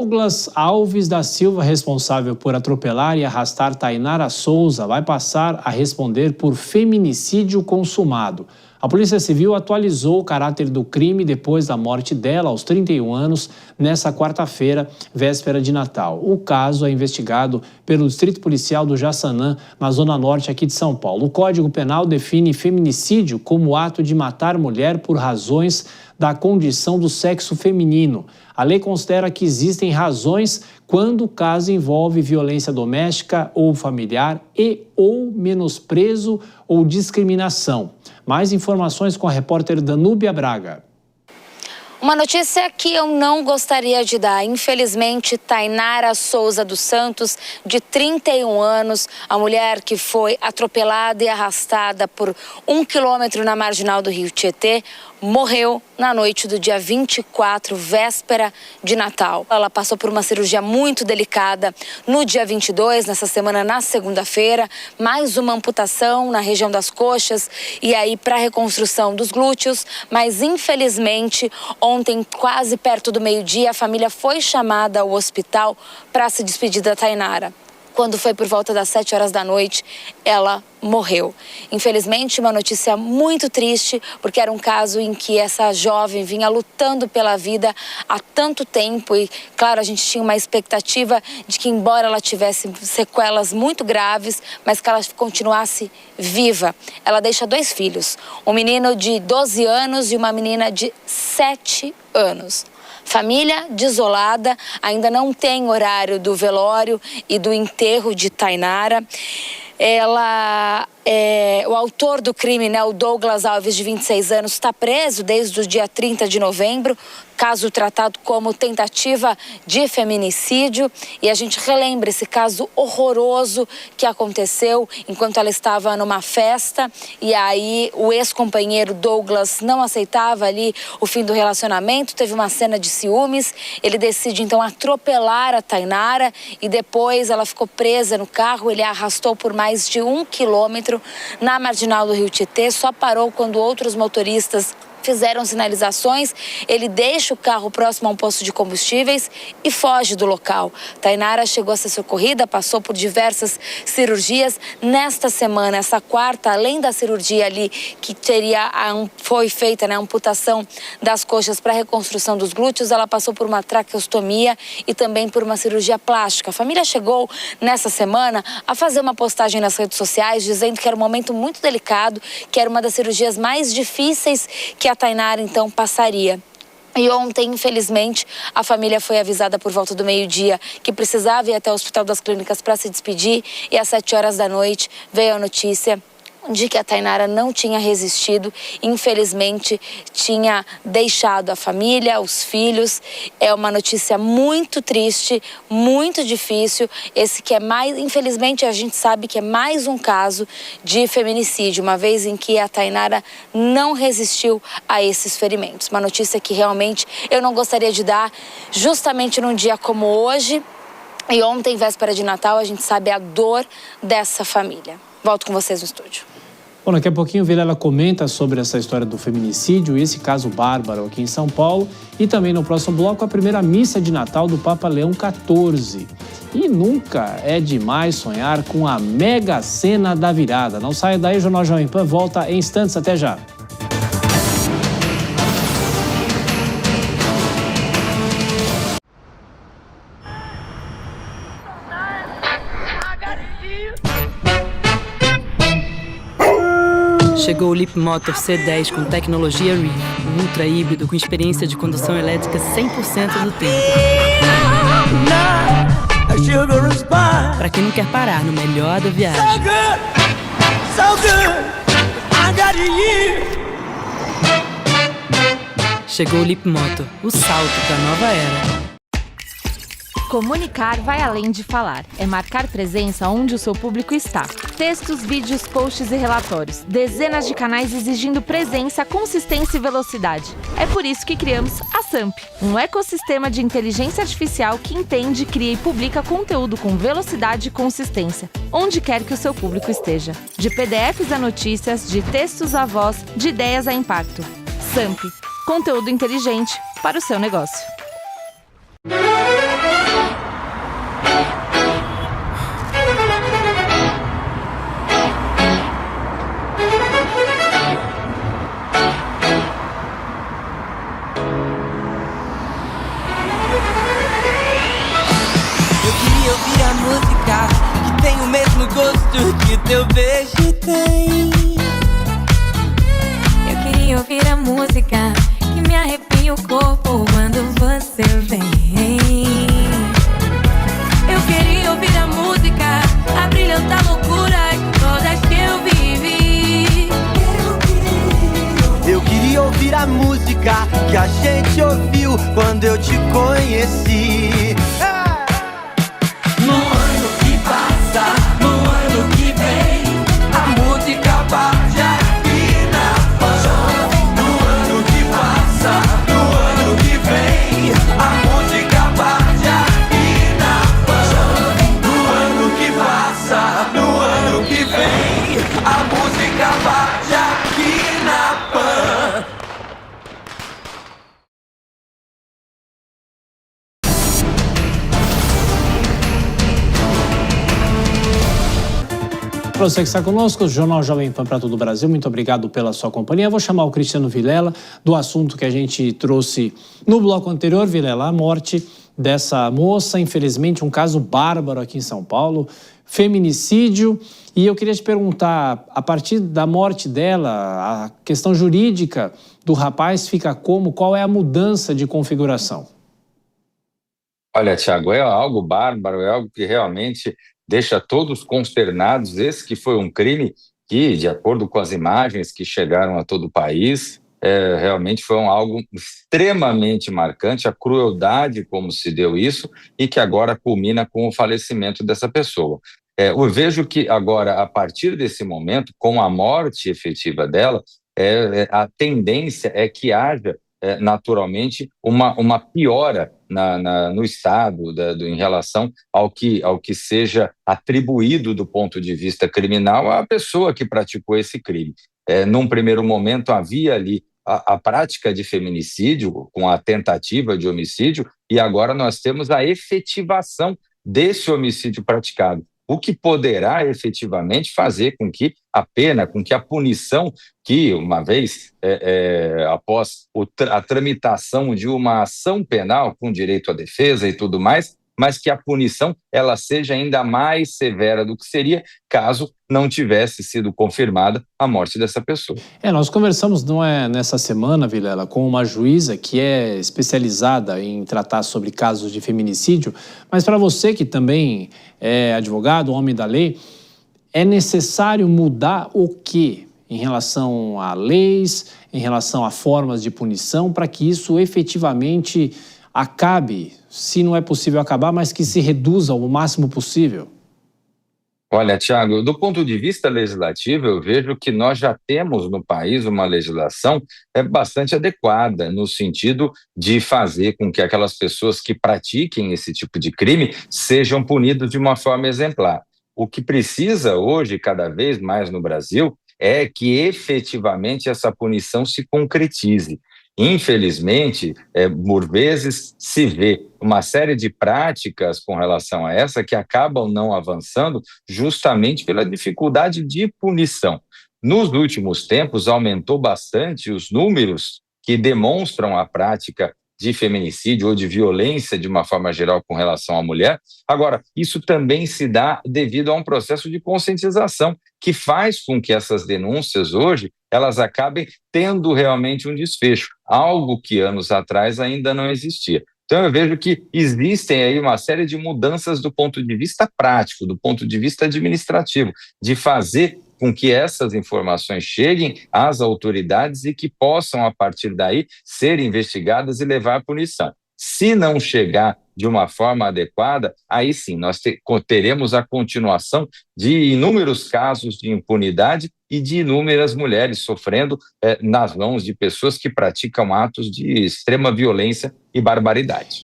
Douglas Alves da Silva, responsável por atropelar e arrastar Tainara Souza, vai passar a responder por feminicídio consumado. A Polícia Civil atualizou o caráter do crime depois da morte dela, aos 31 anos, nesta quarta-feira, véspera de Natal. O caso é investigado pelo Distrito Policial do Jaçanã, na Zona Norte aqui de São Paulo. O Código Penal define feminicídio como o ato de matar mulher por razões da condição do sexo feminino. A lei considera que existem razões quando o caso envolve violência doméstica ou familiar ou menosprezo ou discriminação. Mais informações com a repórter Danúbia Braga. Uma notícia que eu não gostaria de dar. Infelizmente, Tainara Souza dos Santos, de 31 anos, a mulher que foi atropelada e arrastada por 1 quilômetro na marginal do Rio Tietê, morreu na noite do dia 24, véspera de Natal. Ela passou por uma cirurgia muito delicada no dia 22, nessa semana, na segunda-feira, mais uma amputação na região das coxas e aí para a reconstrução dos glúteos, mas infelizmente ontem, quase perto do meio-dia, a família foi chamada ao hospital para se despedir da Tainara. Quando foi por volta das 7 horas da noite, ela morreu. Infelizmente, uma notícia muito triste, porque era um caso em que essa jovem vinha lutando pela vida há tanto tempo e, claro, a gente tinha uma expectativa de que, embora ela tivesse sequelas muito graves, mas que ela continuasse viva. Ela deixa 2 filhos, um menino de 12 anos e uma menina de 7 anos. Família desolada, ainda não tem horário do velório e do enterro de Tainara. O autor do crime, né, o Douglas Alves, de 26 anos, está preso desde o dia 30 de novembro, caso tratado como tentativa de feminicídio. E a gente relembra esse caso horroroso que aconteceu enquanto ela estava numa festa. E aí o ex-companheiro Douglas não aceitava ali o fim do relacionamento, teve uma cena de ciúmes. Ele decide então atropelar a Tainara e depois ela ficou presa no carro. Ele a arrastou por mais de 1 quilômetro na marginal do Rio Tietê, só parou quando outros motoristas fizeram sinalizações. Ele deixa o carro próximo a um posto de combustíveis e foge do local. Tainara chegou a ser socorrida, passou por diversas cirurgias. Nesta semana, essa quarta, além da cirurgia ali que foi feita, né, a amputação das coxas para a reconstrução dos glúteos, ela passou por uma traqueostomia e também por uma cirurgia plástica. A família chegou nessa semana a fazer uma postagem nas redes sociais dizendo que era um momento muito delicado, que era uma das cirurgias mais difíceis que a Tainara então passaria. E ontem, infelizmente, a família foi avisada por volta do meio-dia que precisava ir até o Hospital das Clínicas para se despedir, e às 7 horas da noite veio a notícia de que a Tainara não tinha resistido, infelizmente tinha deixado a família, os filhos. É uma notícia muito triste, muito difícil. Esse que é mais, infelizmente a gente sabe que é mais um caso de feminicídio, uma vez em que a Tainara não resistiu a esses ferimentos. Uma notícia que realmente eu não gostaria de dar, justamente num dia como hoje. E ontem, véspera de Natal, a gente sabe a dor dessa família. Volto com vocês no estúdio. Bom, daqui a pouquinho o Vilela comenta sobre essa história do feminicídio e esse caso bárbaro aqui em São Paulo. E também no próximo bloco a primeira missa de Natal do Papa Leão XIV. E nunca é demais sonhar com a Mega Sena da virada. Não saia daí, o Jornal Jovem Pan volta em instantes. Até já. Chegou o Leap Motor C10 com tecnologia Reef, um ultra híbrido com experiência de condução elétrica 100% do tempo. Para quem não quer parar no melhor da viagem. Chegou o Leap Motor, o salto da nova era. Comunicar vai além de falar. É marcar presença onde o seu público está. Textos, vídeos, posts e relatórios. Dezenas de canais exigindo presença, consistência e velocidade. É por isso que criamos a SAMP, um ecossistema de inteligência artificial que entende, cria e publica conteúdo com velocidade e consistência, onde quer que o seu público esteja. De PDFs a notícias, de textos a voz, de ideias a impacto. SAMP, conteúdo inteligente para o seu negócio. teu beijo tem. Eu queria ouvir a música que me arrepia o corpo quando você vem. Eu queria ouvir a música, a brilhanta loucura de todas que eu vivi. Eu queria ouvir a música que a gente ouviu quando eu te conheci. No ano que passa, no ano que vem, a música bate aqui na Pan. No ano que passa, no ano que vem, a música bate aqui na Pan. No ano que passa, no ano que vem, a música bate aqui na Pan. Para você que está conosco, o Jornal Jovem Pan para todo o Brasil, muito obrigado pela sua companhia. Eu vou chamar o Cristiano Vilela do assunto que a gente trouxe no bloco anterior, Vilela, a morte dessa moça, infelizmente um caso bárbaro aqui em São Paulo, feminicídio. E eu queria te perguntar, a partir da morte dela, a questão jurídica do rapaz fica como? Qual é a mudança de configuração? Olha, Thiago, é algo bárbaro, é algo que realmente deixa todos consternados. Esse que foi um crime que, de acordo com as imagens que chegaram a todo o país, realmente foi algo extremamente marcante, a crueldade como se deu isso e que agora culmina com o falecimento dessa pessoa. Eu vejo que agora, a partir desse momento, com a morte efetiva dela, a tendência é que haja naturalmente uma piora no Estado em relação ao que seja atribuído do ponto de vista criminal à pessoa que praticou esse crime. Num primeiro momento havia ali a prática de feminicídio com a tentativa de homicídio e agora nós temos a efetivação desse homicídio praticado, o que poderá efetivamente fazer com que a pena, com que a punição, que uma vez após a tramitação de uma ação penal com direito à defesa e tudo mais, mas que a punição ela seja ainda mais severa do que seria caso não tivesse sido confirmada a morte dessa pessoa. Nós conversamos, nessa semana, Vilela, com uma juíza que é especializada em tratar sobre casos de feminicídio, mas para você que também é advogado, homem da lei, é necessário mudar o quê? Em relação a leis, em relação a formas de punição, para que isso efetivamente acabe, se não é possível acabar, mas que se reduza o máximo possível? Olha, Thiago, do ponto de vista legislativo, eu vejo que nós já temos no país uma legislação bastante adequada, no sentido de fazer com que aquelas pessoas que pratiquem esse tipo de crime sejam punidas de uma forma exemplar. O que precisa hoje, cada vez mais no Brasil, é que efetivamente essa punição se concretize. Infelizmente, por vezes se vê uma série de práticas com relação a essa que acabam não avançando justamente pela dificuldade de punição. Nos últimos tempos, aumentou bastante os números que demonstram a prática de feminicídio ou de violência de uma forma geral com relação à mulher. Agora, isso também se dá devido a um processo de conscientização que faz com que essas denúncias hoje elas acabem tendo realmente um desfecho, algo que anos atrás ainda não existia. Então eu vejo que existem aí uma série de mudanças do ponto de vista prático, do ponto de vista administrativo, de fazer com que essas informações cheguem às autoridades e que possam, a partir daí, ser investigadas e levar à punição. Se não chegar de uma forma adequada, aí sim, nós teremos a continuação de inúmeros casos de impunidade e de inúmeras mulheres sofrendo nas mãos de pessoas que praticam atos de extrema violência e barbaridade.